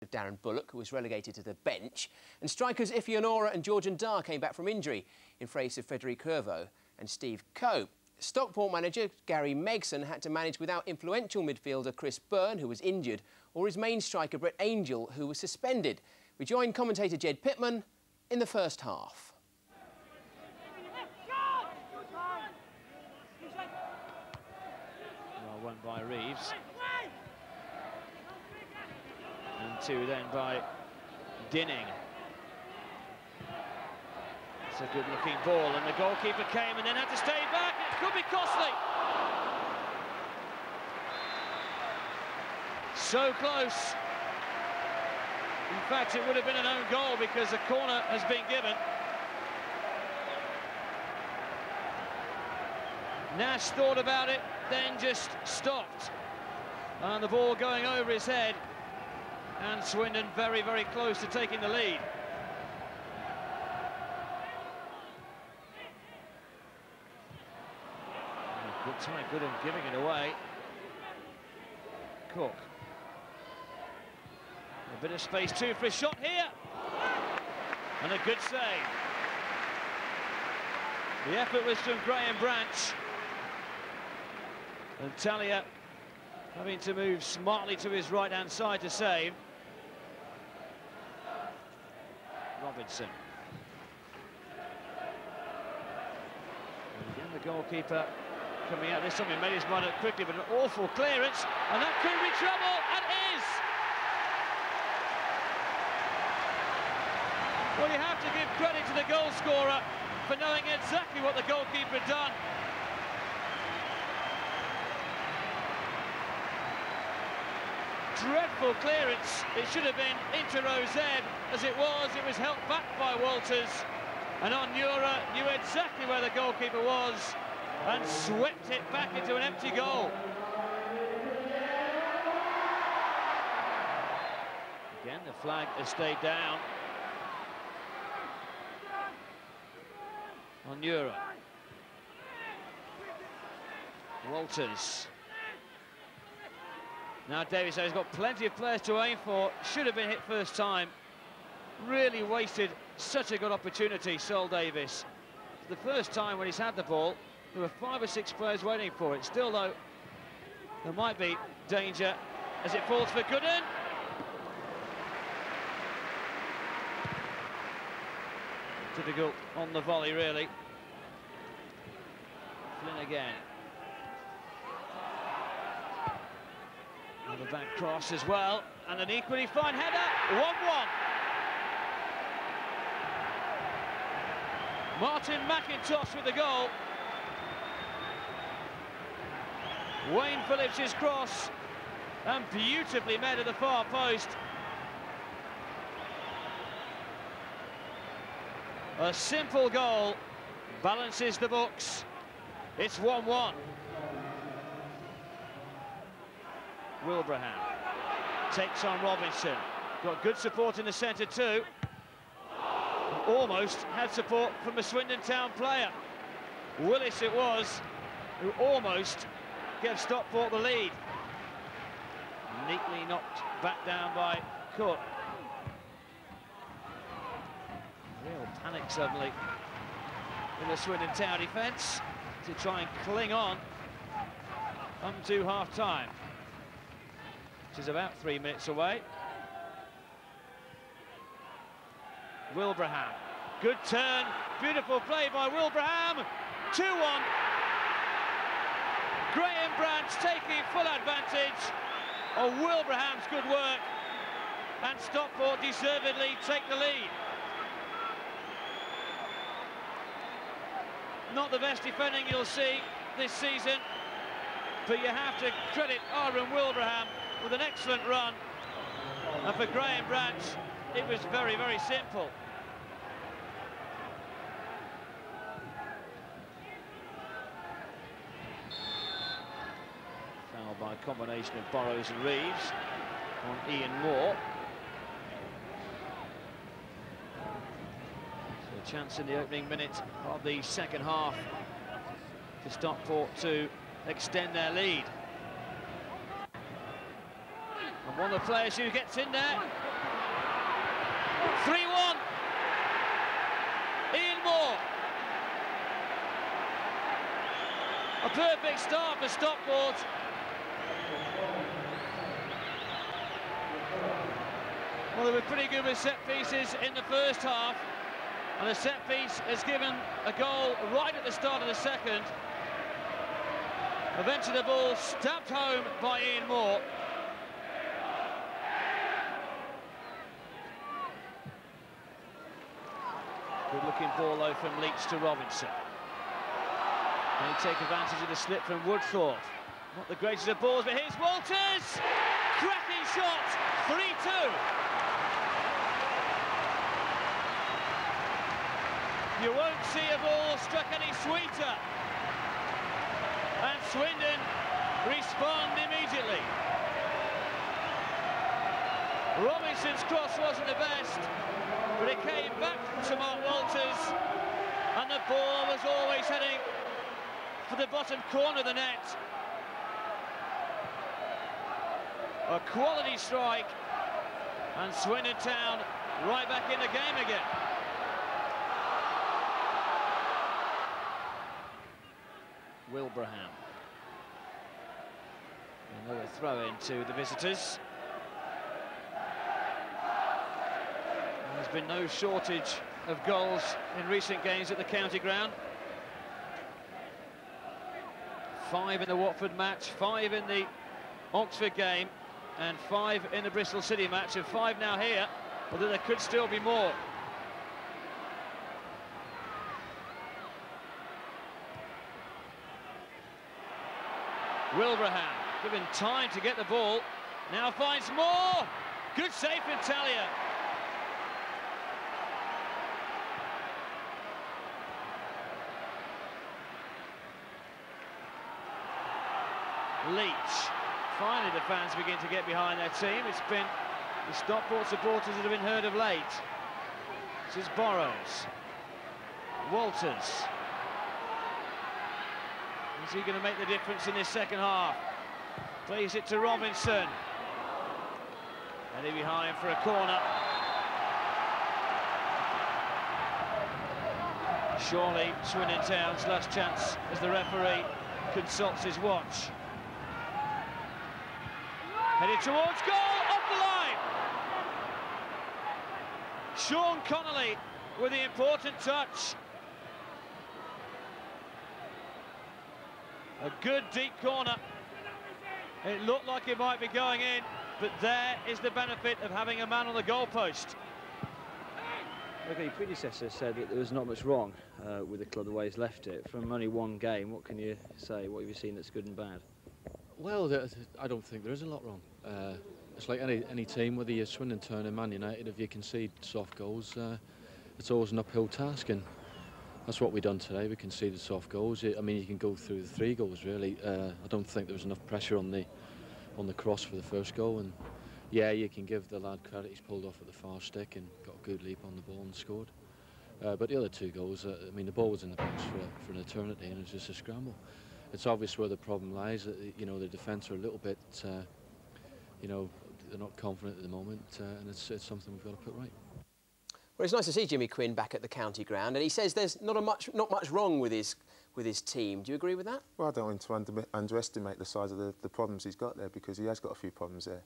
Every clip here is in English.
of Darren Bullock, who was relegated to the bench. And strikers Ifeanora and Georgian Dar came back from injury in place of Frederic Curvo and Steve Coe. Stockport manager Gary Megson had to manage without influential midfielder Chris Byrne, who was injured, or his main striker Brett Angel, who was suspended. We joined commentator Jed Pittman in the first half. Well, one by Reeves. And two then by Dinning. It's a good-looking ball, and the goalkeeper came and then had to stay back. It could be costly. So close. In fact, it would have been an own goal because a corner has been given. Nash thought about it, then just stopped. And the ball going over his head. And Swindon very, very close to taking the lead. Good time, good in giving it away. Cook. A bit of space too for a shot here. And a good save. The effort was from Graham Branch. And Talia having to move smartly to his right-hand side to save. Robinson. And again, the goalkeeper coming out this time. He made his mind up quickly, but an awful clearance, and that could be trouble, and is! Well, you have to give credit to the goal scorer for knowing exactly what the goalkeeper had done. Dreadful clearance. It should have been into row Z. As it was held back by Walters. And Onyura knew exactly where the goalkeeper was and swept it back into an empty goal. Again, the flag has stayed down. Onyura. Walters. Now Davies has got plenty of players to aim for. Should have been hit first time. Really wasted such a good opportunity, Sol Davies. The first time when he's had the ball, there were 5 or 6 players waiting for it. Still, though, there might be danger as it falls for Gooden. Difficult on the volley, really. Flynn again. And the back cross as well, and an equally fine header, 1-1. Martin McIntosh with the goal. Wayne Phillips' cross, and beautifully made at the far post. A simple goal, balances the books. It's 1-1. Wilbraham takes on Robinson. Got good support in the centre too. Almost had support from a Swindon Town player. Willis it was, who almost gave Stockport the lead. Neatly knocked back down by Cook. Real panic suddenly in the Swindon Town defence to try and cling on to half-time, which is about 3 minutes away. Wilbraham, good turn, beautiful play by Wilbraham, 2-1. Graham Branch taking full advantage of Wilbraham's good work, and Stockport deservedly take the lead. Not the best defending you'll see this season, but you have to credit Aaron Wilbraham with an excellent run. And for Graham Branch, it was very, very simple. Foul by a combination of Burrows and Reeves on Ian Moore. So a chance in the opening minute of the second half for Stockport to extend their lead. And One of the players who gets in there. 3-1. Ian Moore. A perfect start for Stockport. Well, they were pretty good with set pieces in the first half, and the set piece has given a goal right at the start of the second. Eventually the ball stabbed home by Ian Moore. Good looking ball though from Leach to Robinson. They take advantage of the slip from Woodthorpe. Not the greatest of balls, but here's Walters! Cracking shot, 3-2. You won't see a ball struck any sweeter. And Swindon respond immediately. Robinson's cross wasn't the best, but it came back to Mark Walters, and the ball was always heading for the bottom corner of the net. A quality strike, and Swindon Town right back in the game again. Wilbraham. Another throw in to the visitors. There's been no shortage of goals in recent games at the county ground. 5 in the Watford match, 5 in the Oxford game, and 5 in the Bristol City match, and 5 now here, although there could still be more. Wilbraham, given time to get the ball, now finds Moore. Good save from Talia. Leach. Finally the fans begin to get behind their team. It's been the Stockport supporters that have been heard of late. This is Burrows. Walters. Is he going to make the difference in this second half? Plays it to Robinson. Heading behind for a corner. Surely Swindon Town's last chance as the referee consults his watch. Headed towards goal, off the line! Sean Connolly with the important touch. A good deep corner. It looked like it might be going in, but there is the benefit of having a man on the goalpost. Okay, your predecessor said that there was not much wrong with the club the way he's left it. From only one game, what can you say? What have you seen that's good and bad? Well, I don't think there is a lot wrong. It's like any team, whether you're Swindon Town or Man United, if you concede soft goals, it's always an uphill task, and that's what we've done today. We conceded soft goals. I mean, you can go through the 3 goals really. I don't think there was enough pressure on the cross for the first goal, and yeah, you can give the lad credit. He's pulled off at the far stick and got a good leap on the ball and scored. But the other 2 goals, I mean, the ball was in the box for an eternity, and it was just a scramble. It's obvious where the problem lies. You know, the defence are a little bit, you know, they're not confident at the moment, and it's something we've got to put right. Well, it's nice to see Jimmy Quinn back at the county ground, and he says there's not much wrong with his team. Do you agree with that? Well, I don't want to underestimate the size of the problems he's got there, because he has got a few problems there.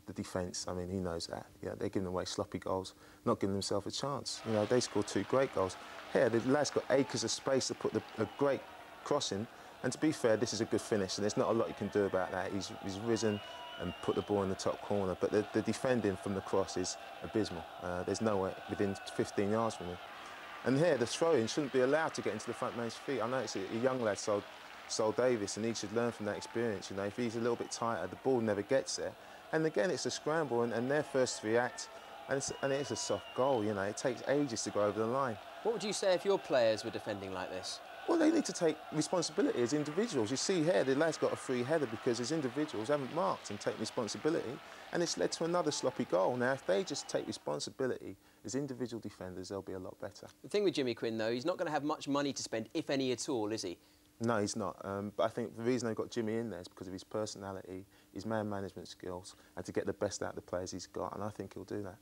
The defence, I mean, he knows that. Yeah, they're giving away sloppy goals, not giving themselves a chance. You know, they scored 2 great goals. Here, the lad's got acres of space to put a great cross in. And to be fair, this is a good finish, and there's not a lot you can do about that. He's risen and put the ball in the top corner, but the defending from the cross is abysmal. There's no way within 15 yards from him. And here, the throw-in shouldn't be allowed to get into the front man's feet. I know it's a young lad, Sol Davis, and he should learn from that experience. You know, if he's a little bit tighter, the ball never gets there. And again, it's a scramble, and their first react, and it's a soft goal. You know, it takes ages to go over the line. What would you say if your players were defending like this? Well, they need to take responsibility as individuals. You see here, the lad's got a free header because as individuals haven't marked and taken responsibility, and it's led to another sloppy goal. Now, if they just take responsibility as individual defenders, they'll be a lot better. The thing with Jimmy Quinn, though, he's not going to have much money to spend, if any at all, is he? No, he's not. But I think the reason they've got Jimmy in there is because of his personality, his man management skills, and to get the best out of the players he's got, and I think he'll do that.